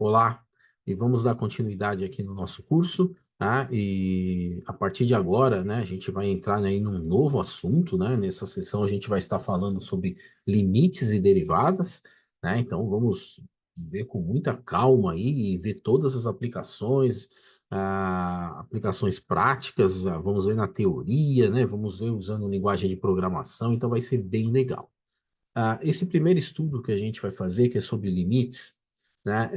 Olá, e vamos dar continuidade aqui no nosso curso, tá? E a partir de agora, né, a gente vai entrar aí num novo assunto, né? Nessa sessão a gente vai estar falando sobre limites e derivadas, né? Então vamos ver com muita calma aí e ver todas as aplicações, aplicações práticas, vamos ver na teoria, né? Vamos ver usando linguagem de programação, então vai ser bem legal. Esse primeiro estudo que a gente vai fazer, que é sobre limites, né,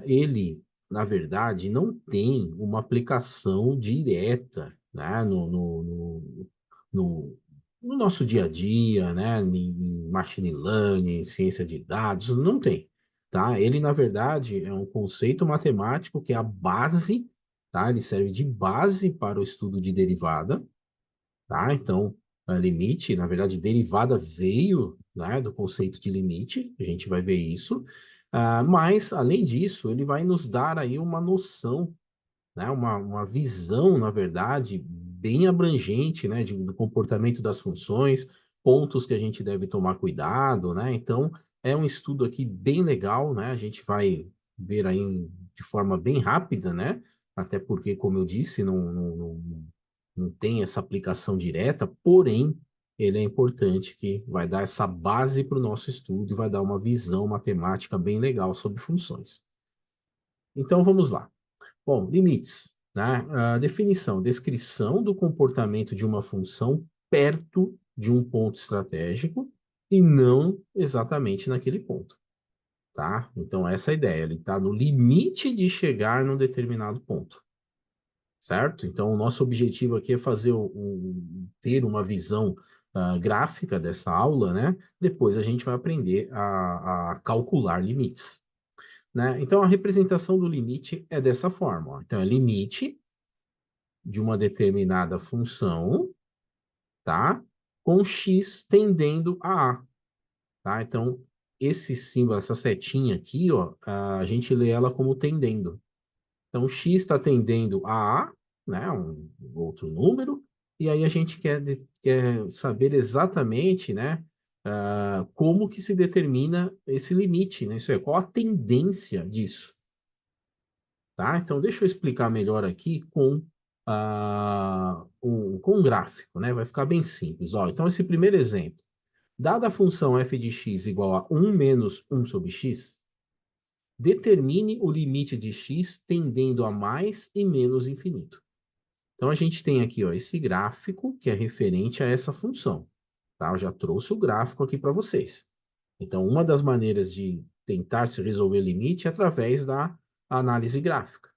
ele, na verdade, não tem uma aplicação direta, né, no, no nosso dia a dia, né, em machine learning, em ciência de dados, não tem, tá? Ele, na verdade, é um conceito matemático que é a base, tá? Ele serve de base para o estudo de derivada, tá? Então, a limite, na verdade, derivada veio, né, do conceito de limite, a gente vai ver isso, mas, além disso, ele vai nos dar aí uma noção, né, uma visão, na verdade, bem abrangente, né, do comportamento das funções, pontos que a gente deve tomar cuidado, né? Então, é um estudo aqui bem legal, né? A gente vai ver aí de forma bem rápida, né? Até porque, como eu disse, não tem essa aplicação direta, porém, ele é importante que vai dar essa base para o nosso estudo e vai dar uma visão matemática bem legal sobre funções. Então, vamos lá. Bom, limites, né? A definição, descrição do comportamento de uma função perto de um ponto estratégico e não exatamente naquele ponto, tá? Então, essa é a ideia, ele está no limite de chegar num determinado ponto, certo? Então, o nosso objetivo aqui é fazer ter uma visão gráfica dessa aula, né? Depois a gente vai aprender a calcular limites, né? Então, a representação do limite é dessa forma, ó. Então, é limite de uma determinada função, tá? Com x tendendo a A, tá? Então, esse símbolo, essa setinha aqui, ó, a gente lê ela como tendendo. Então, x está tendendo a A, né? Um outro número, e aí a gente quer saber exatamente, né? Como que se determina esse limite, né? Isso é, qual a tendência disso, tá? Então, deixa eu explicar melhor aqui com um gráfico, né? Vai ficar bem simples. Ó, então, esse primeiro exemplo. Dada a função f de x igual a 1 menos 1 sobre x, determine o limite de x tendendo a mais e menos infinito. Então, a gente tem aqui, ó, esse gráfico que é referente a essa função, tá? Eu já trouxe o gráfico aqui para vocês. Então, uma das maneiras de tentar se resolver limite é através da análise gráfica.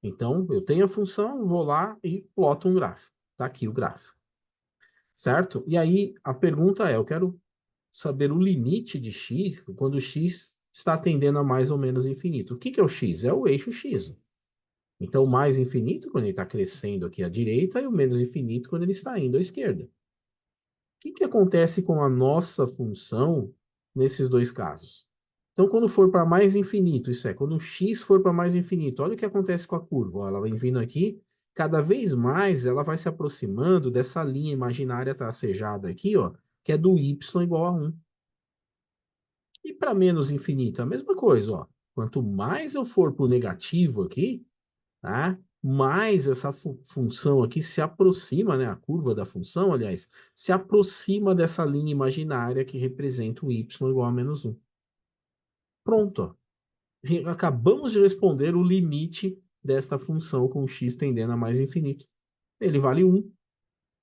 Então, eu tenho a função, vou lá e ploto um gráfico. Está aqui o gráfico, certo? E aí, a pergunta é, eu quero saber o limite de x quando x está tendendo a mais ou menos infinito. O que é o x? É o eixo x. Então, o mais infinito quando ele está crescendo aqui à direita e o menos infinito quando ele está indo à esquerda. O que acontece com a nossa função nesses dois casos? Então, quando for para mais infinito, isso é, quando o x for para mais infinito, olha o que acontece com a curva. Ó, ela vem vindo aqui, cada vez mais ela vai se aproximando dessa linha imaginária tracejada aqui, ó, que é do y igual a 1. E para menos infinito, a mesma coisa, ó. Quanto mais eu for para o negativo aqui, tá? Mais essa função aqui se aproxima, né? A curva da função, aliás, se aproxima dessa linha imaginária que representa o y igual a menos 1. Pronto, ó. Acabamos de responder o limite desta função com x tendendo a mais infinito. Ele vale 1,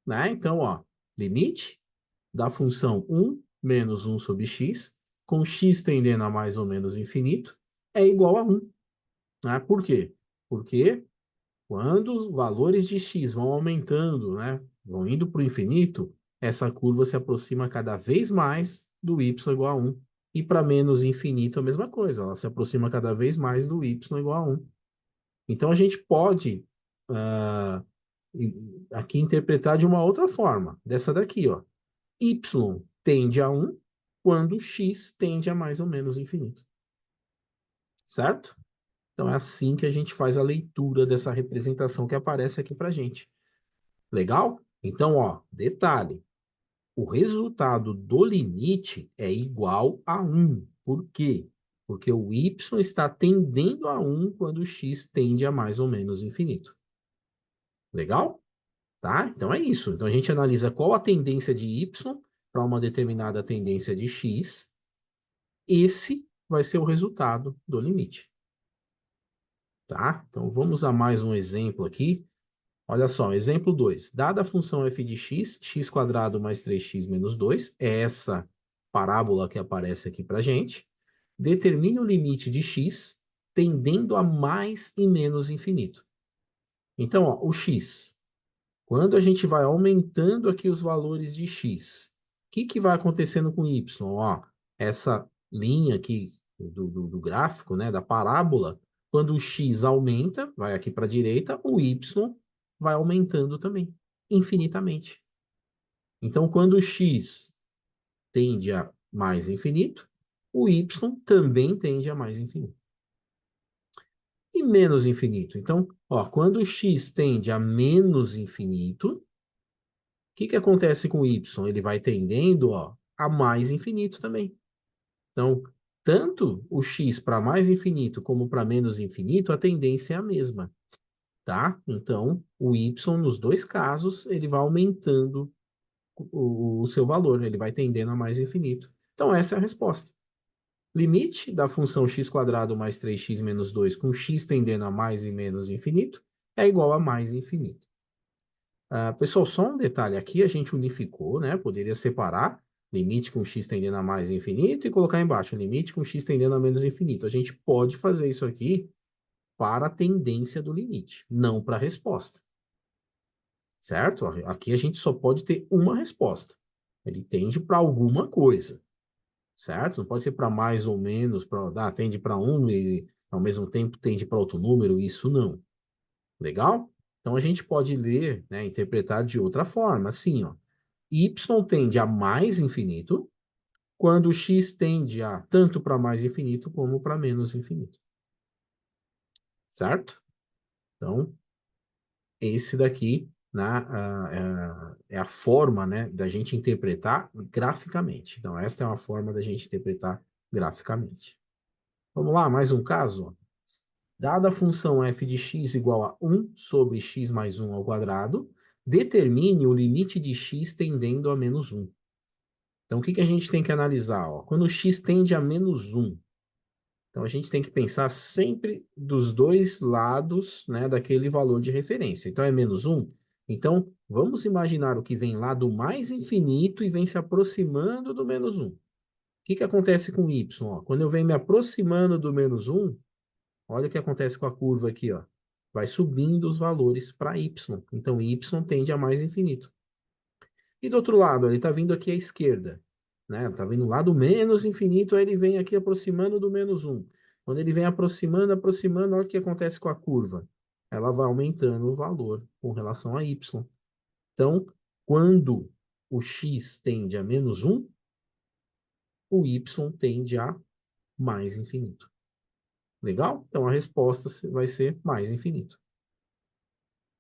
né? Então, ó, limite da função 1 menos 1 sobre x, com x tendendo a mais ou menos infinito, é igual a 1. Né? Por quê? Porque quando os valores de x vão aumentando, né, vão indo para o infinito, essa curva se aproxima cada vez mais do y igual a 1. E para menos infinito, a mesma coisa, ela se aproxima cada vez mais do y igual a 1. Então, a gente pode uh, aqui interpretar de uma outra forma, dessa daqui, ó. Y tende a 1 quando x tende a mais ou menos infinito. Certo? Então, é assim que a gente faz a leitura dessa representação que aparece aqui para gente. Legal? Então, ó, detalhe. O resultado do limite é igual a 1. Por quê? Porque o y está tendendo a 1 quando o x tende a mais ou menos infinito. Legal? Tá? Então é isso. Então a gente analisa qual a tendência de y para uma determinada tendência de x. Esse vai ser o resultado do limite. Tá? Então vamos a mais um exemplo aqui. Olha só, exemplo 2. Dada a função f de x, x² mais 3x menos 2, é essa parábola que aparece aqui para a gente, determine o limite de x tendendo a mais e menos infinito. Então, ó, o x, quando a gente vai aumentando aqui os valores de x, o que vai acontecendo com y? Ó, essa linha aqui do gráfico, né, da parábola, quando o x aumenta, vai aqui para a direita, o y vai aumentando também, infinitamente. Então, quando o x tende a mais infinito, o y também tende a mais infinito. E menos infinito. Então, ó, quando o x tende a menos infinito, o que acontece com o y? Ele vai tendendo, ó, a mais infinito também. Então, tanto o x para mais infinito como para menos infinito, a tendência é a mesma, tá? Então, o y, nos dois casos, ele vai aumentando o seu valor, ele vai tendendo a mais infinito. Então, essa é a resposta. Limite da função x² mais 3x menos 2 com x tendendo a mais e menos infinito é igual a mais infinito. Pessoal, só um detalhe aqui, a gente unificou, né? Poderia separar limite com x tendendo a mais infinito e colocar embaixo limite com x tendendo a menos infinito. A gente pode fazer isso aqui para a tendência do limite, não para a resposta. Certo? Aqui a gente só pode ter uma resposta. Ele tende para alguma coisa. Certo? Não pode ser para mais ou menos, tende para um e ao mesmo tempo tende para outro número, isso não. Legal? Então a gente pode ler, né, interpretar de outra forma, assim, ó. Y tende a mais infinito quando x tende a tanto para mais infinito como para menos infinito. Certo? Então, esse daqui, né, é a forma, né, da gente interpretar graficamente. Então, esta é uma forma da gente interpretar graficamente. Vamos lá, mais um caso. Dada a função f de x igual a 1 sobre x mais 1 ao quadrado, determine o limite de x tendendo a menos 1. Então, o que a gente tem que analisar? Ó? Quando x tende a menos 1, então a gente tem que pensar sempre dos dois lados, né, daquele valor de referência. Então, é menos 1. Então, vamos imaginar o que vem lá do mais infinito e vem se aproximando do menos 1. O que acontece com y? Ó? Quando eu venho me aproximando do menos 1, olha o que acontece com a curva aqui, ó. Vai subindo os valores para y. Então, y tende a mais infinito. E do outro lado, ele está vindo aqui à esquerda. Né? Está vindo lá do menos infinito, aí ele vem aqui aproximando do menos 1. Quando ele vem aproximando, olha o que acontece com a curva. Ela vai aumentando o valor com relação a y. Então, quando o x tende a menos 1, o y tende a mais infinito. Legal? Então, a resposta vai ser mais infinito.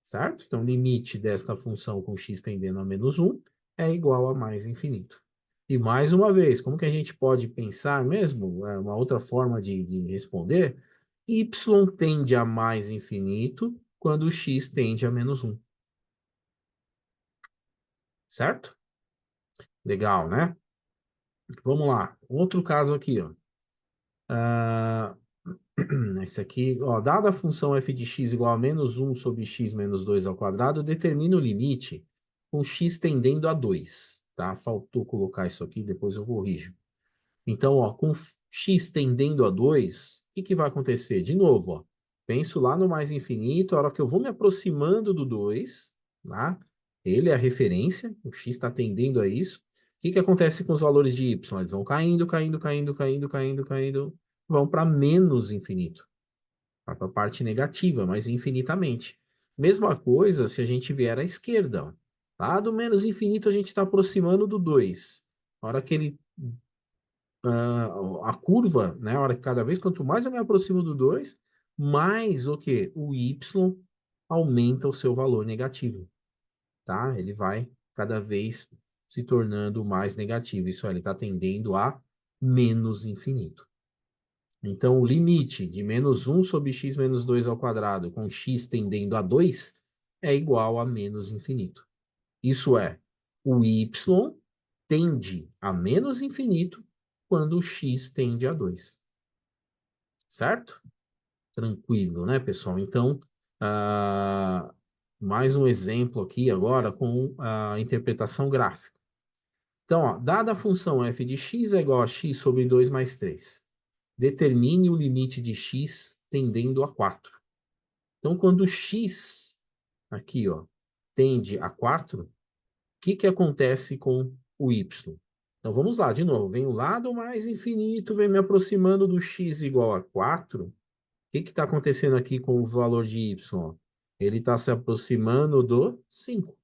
Certo? Então, o limite desta função com x tendendo a menos 1 é igual a mais infinito. E mais uma vez, como que a gente pode pensar mesmo, uma outra forma de responder, y tende a mais infinito quando o x tende a menos 1. Certo? Legal, né? Vamos lá. Outro caso aqui, ó. Esse aqui, ó, dada a função f de x igual a menos 1 sobre x menos 2 ao quadrado, determina o limite com x tendendo a 2, tá? Faltou colocar isso aqui, depois eu corrijo. Então, ó, com x tendendo a 2, o que vai acontecer? De novo, ó, penso lá no mais infinito, a hora que eu vou me aproximando do 2, tá? Ele é a referência, o x está tendendo a isso. O que acontece com os valores de y? Eles vão caindo, caindo, caindo, caindo, caindo, caindo, vão para menos infinito, para a parte negativa, mas infinitamente. Mesma coisa se a gente vier à esquerda, ó. Lá do menos infinito a gente está aproximando do 2. A hora que ele a curva, né? A hora que cada vez, quanto mais eu me aproximo do 2, mais o que? O y aumenta o seu valor negativo, tá? Ele vai cada vez se tornando mais negativo. Isso ele está tendendo a menos infinito. Então, o limite de menos 1 sobre x menos 2 ao quadrado, com x tendendo a 2, é igual a menos infinito. Isso é, o y tende a menos infinito quando o x tende a 2. Certo? Tranquilo, né, pessoal? Então, mais um exemplo aqui agora com a interpretação gráfica. Então, ó, dada a função f de x é igual a x sobre 2 mais 3, determine o limite de x tendendo a 4. Então, quando x, aqui, ó, tende a 4, o que acontece com o y? Então, vamos lá, de novo. Vem o lado mais infinito, vem me aproximando do x igual a 4. O que está acontecendo aqui com o valor de y? Ele está se aproximando do 5.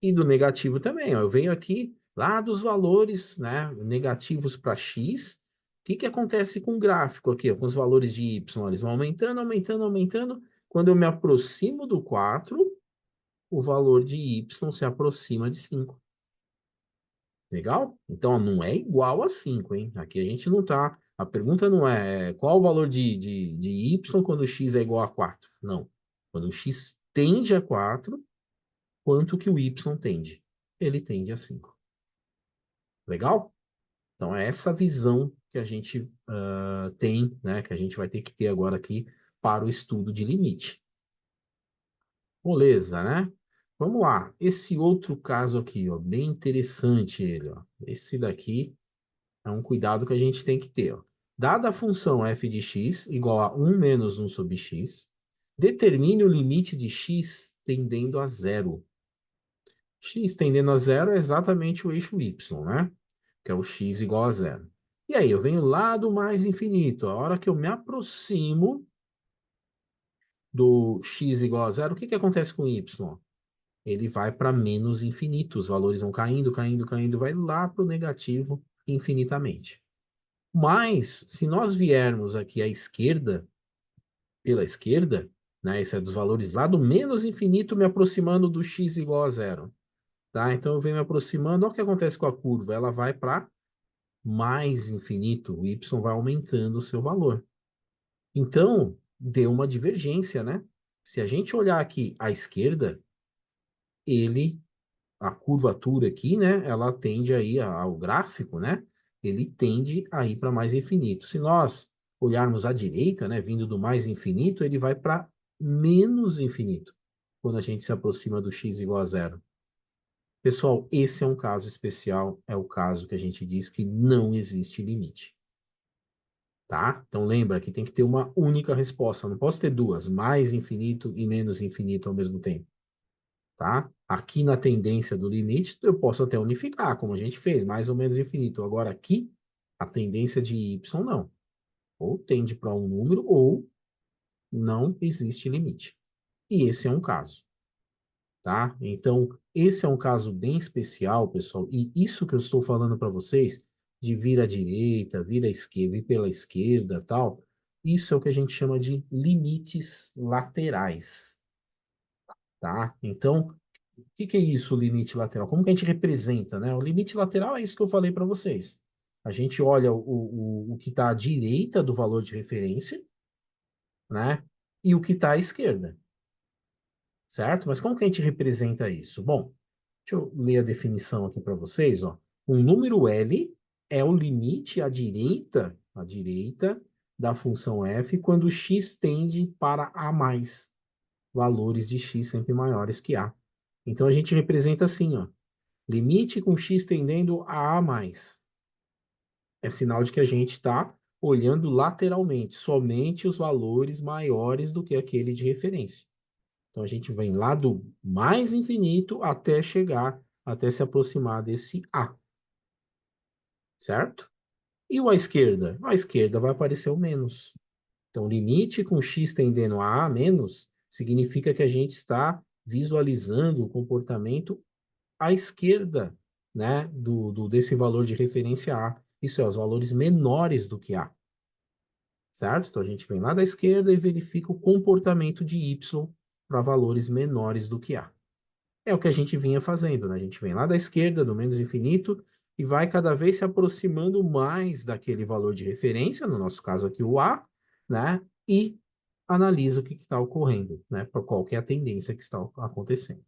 E do negativo também, ó. Eu venho aqui lá dos valores, né, negativos para x. O que acontece com o gráfico aqui, ó, com os valores de y? Eles vão aumentando, aumentando, aumentando. Quando eu me aproximo do 4, o valor de y se aproxima de 5. Legal? Então, não é igual a 5, hein? Aqui a gente não tá... A pergunta não é qual o valor de y quando x é igual a 4. Não. Quando o x tende a 4, quanto que o y tende? Ele tende a 5. Legal? Então, é essa visão que a gente tem, né? Que a gente vai ter que ter agora aqui para o estudo de limite. Beleza, né? Vamos lá. Esse outro caso aqui, ó, bem interessante ele, ó. Esse daqui é um cuidado que a gente tem que ter, ó. Dada a função f de x igual a 1 menos 1 sobre x, determine o limite de x tendendo a zero. X tendendo a zero é exatamente o eixo y, né? Que é o x igual a zero. E aí, eu venho lá do mais infinito. A hora que eu me aproximo do x igual a zero, o que acontece com y? Ele vai para menos infinito. Os valores vão caindo, caindo, caindo, vai lá para o negativo infinitamente. Mas, se nós viermos aqui à esquerda, pela esquerda, né, esse é dos valores lá do menos infinito, me aproximando do x igual a zero. Tá? Então, eu venho me aproximando, olha o que acontece com a curva. Ela vai para mais infinito, o y vai aumentando o seu valor. Então, deu uma divergência, né? Se a gente olhar aqui à esquerda, a curvatura aqui, né? Ela tende aí ao gráfico, né? Ele tende a ir para mais infinito. Se nós olharmos à direita, né? Vindo do mais infinito, ele vai para menos infinito, quando a gente se aproxima do x igual a zero. Pessoal, esse é um caso especial, é o caso que a gente diz que não existe limite. Tá? Então lembra que tem que ter uma única resposta, não posso ter duas, mais infinito e menos infinito ao mesmo tempo. Tá? Aqui na tendência do limite, eu posso até unificar, como a gente fez, mais ou menos infinito. Agora aqui, a tendência de y não. Ou tende para um número, ou não existe limite. E esse é um caso. Tá? Então, esse é um caso bem especial, pessoal, e isso que eu estou falando para vocês, de vir à direita, vir à esquerda, vir pela esquerda, tal, isso é o que a gente chama de limites laterais, tá? Então, o que é isso, o limite lateral? Como que a gente representa, né? O limite lateral é isso que eu falei para vocês. A gente olha o que está à direita do valor de referência, né? E o que está à esquerda, certo? Mas como que a gente representa isso? Bom, deixa eu ler a definição aqui para vocês, ó. Um número L é o limite à direita da função f quando x tende para a mais, valores de x sempre maiores que a. Então a gente representa assim, ó. Limite com x tendendo a mais. É sinal de que a gente está olhando lateralmente, somente os valores maiores do que aquele de referência. Então a gente vem lá do mais infinito até chegar, até se aproximar desse A. Certo? E o à esquerda? À esquerda vai aparecer o menos. Então, limite com x tendendo a menos significa que a gente está visualizando o comportamento à esquerda, né, desse valor de referência A. Isso é, os valores menores do que A. Certo? Então, a gente vem lá da esquerda e verifica o comportamento de Y para valores menores do que A. É o que a gente vinha fazendo, né? A gente vem lá da esquerda, do menos infinito, e vai cada vez se aproximando mais daquele valor de referência, no nosso caso aqui o A, né? E analisa o que está ocorrendo, né? Para qual que é a tendência que está acontecendo.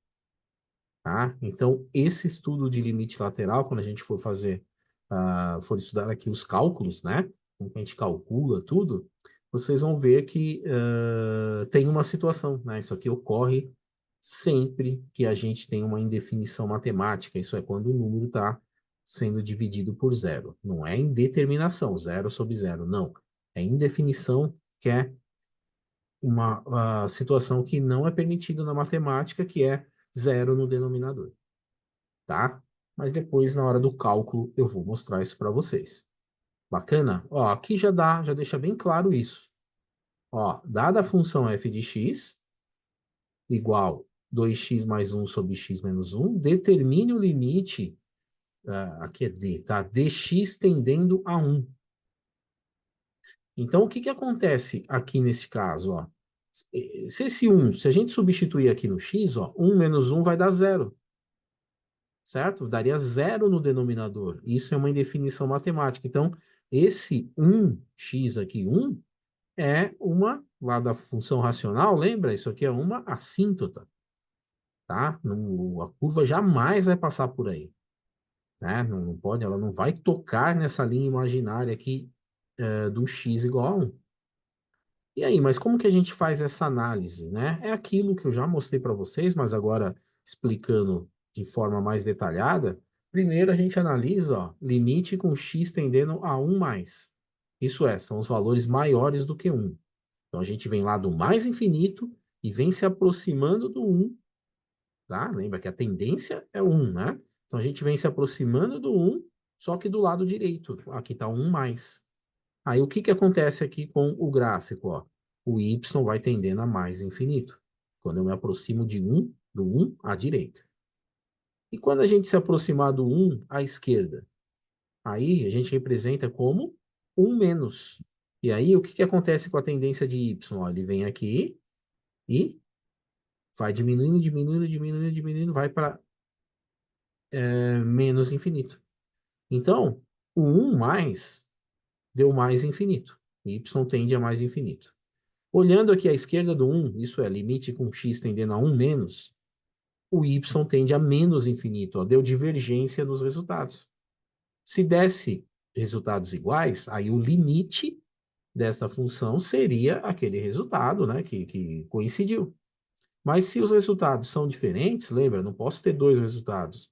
Tá? Então, esse estudo de limite lateral, quando a gente for fazer, for estudar aqui os cálculos, né? Como a gente calcula tudo, vocês vão ver que tem uma situação, né? Isso aqui ocorre sempre que a gente tem uma indefinição matemática, isso é quando o número está sendo dividido por zero. Não é indeterminação, zero sobre zero, não. É indefinição, que é uma situação que não é permitida na matemática, que é zero no denominador, tá? Mas depois, na hora do cálculo, eu vou mostrar isso para vocês. Bacana? Ó, aqui já dá, já deixa bem claro isso. Ó, dada a função f de x igual 2x mais 1 sobre x menos 1, determine o limite, aqui é d, tá? Dx tendendo a 1. Então, o que que acontece aqui nesse caso, ó? Se esse 1, se a gente substituir aqui no x, ó, 1 menos 1 vai dar zero, certo? Daria zero no denominador. Isso é uma indefinição matemática. Então, esse 1x aqui, 1, é uma, lá da função racional, lembra? Isso aqui é uma assíntota, tá? Não, a curva jamais vai passar por aí, né? Não pode, ela não vai tocar nessa linha imaginária aqui do x igual a 1. E aí, mas como que a gente faz essa análise, né? É aquilo que eu já mostrei para vocês, mas agora explicando de forma mais detalhada. Primeiro a gente analisa, ó, limite com x tendendo a 1 mais. Isso é, são os valores maiores do que 1. Então a gente vem lá do mais infinito e vem se aproximando do 1, tá? Lembra que a tendência é 1, né? Então a gente vem se aproximando do 1, só que do lado direito. Aqui está 1 mais. Aí o que que acontece aqui com o gráfico, ó? O y vai tendendo a mais infinito. Quando eu me aproximo de 1, do 1 à direita. E quando a gente se aproximar do 1 à esquerda? Aí a gente representa como 1 menos. E aí o que que acontece com a tendência de y? Ó, ele vem aqui e vai diminuindo, diminuindo, diminuindo, diminuindo, vai para menos infinito. Então, o 1 mais deu mais infinito. Y tende a mais infinito. Olhando aqui à esquerda do 1, isso é, limite com x tendendo a 1 menos, o y tende a menos infinito, ó, deu divergência nos resultados. Se desse resultados iguais, aí o limite desta função seria aquele resultado, né, que coincidiu. Mas se os resultados são diferentes, lembra, não posso ter dois resultados.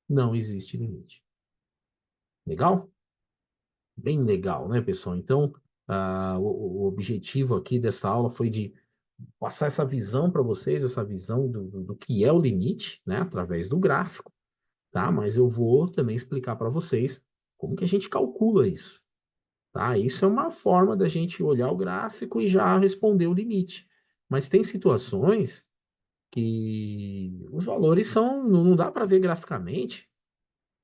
Não existe limite. Legal? Bem legal, né, pessoal? Então, o objetivo aqui dessa aula foi de passar essa visão para vocês, essa visão do que é o limite, né, através do gráfico, tá? Mas eu vou também explicar para vocês como que a gente calcula isso, tá? Isso é uma forma da gente olhar o gráfico e já responder o limite. Mas tem situações que os valores são, não dá para ver graficamente,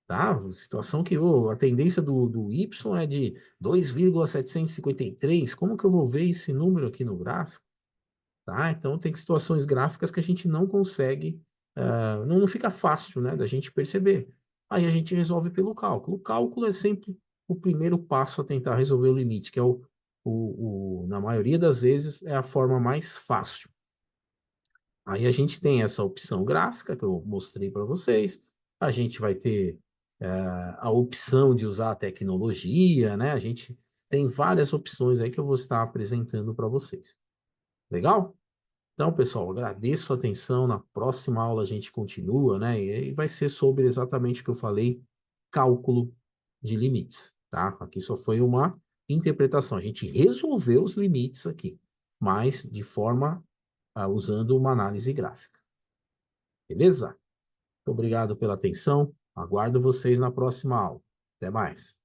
tá? Situação que a tendência do Y é de 2,753, como que eu vou ver esse número aqui no gráfico? Tá? Então, tem situações gráficas que a gente não consegue, não fica fácil, né, da gente perceber. Aí a gente resolve pelo cálculo. O cálculo é sempre o primeiro passo a tentar resolver o limite, que é na maioria das vezes, é a forma mais fácil. Aí a gente tem essa opção gráfica que eu mostrei para vocês. A gente vai ter a opção de usar a tecnologia, né? A gente tem várias opções aí que eu vou estar apresentando para vocês. Legal? Então, pessoal, agradeço a atenção. Na próxima aula a gente continua, né? E aí vai ser sobre exatamente o que eu falei, cálculo de limites, tá? Aqui só foi uma interpretação. A gente resolveu os limites aqui, mas de forma usando uma análise gráfica. Beleza? Muito obrigado pela atenção. Aguardo vocês na próxima aula. Até mais.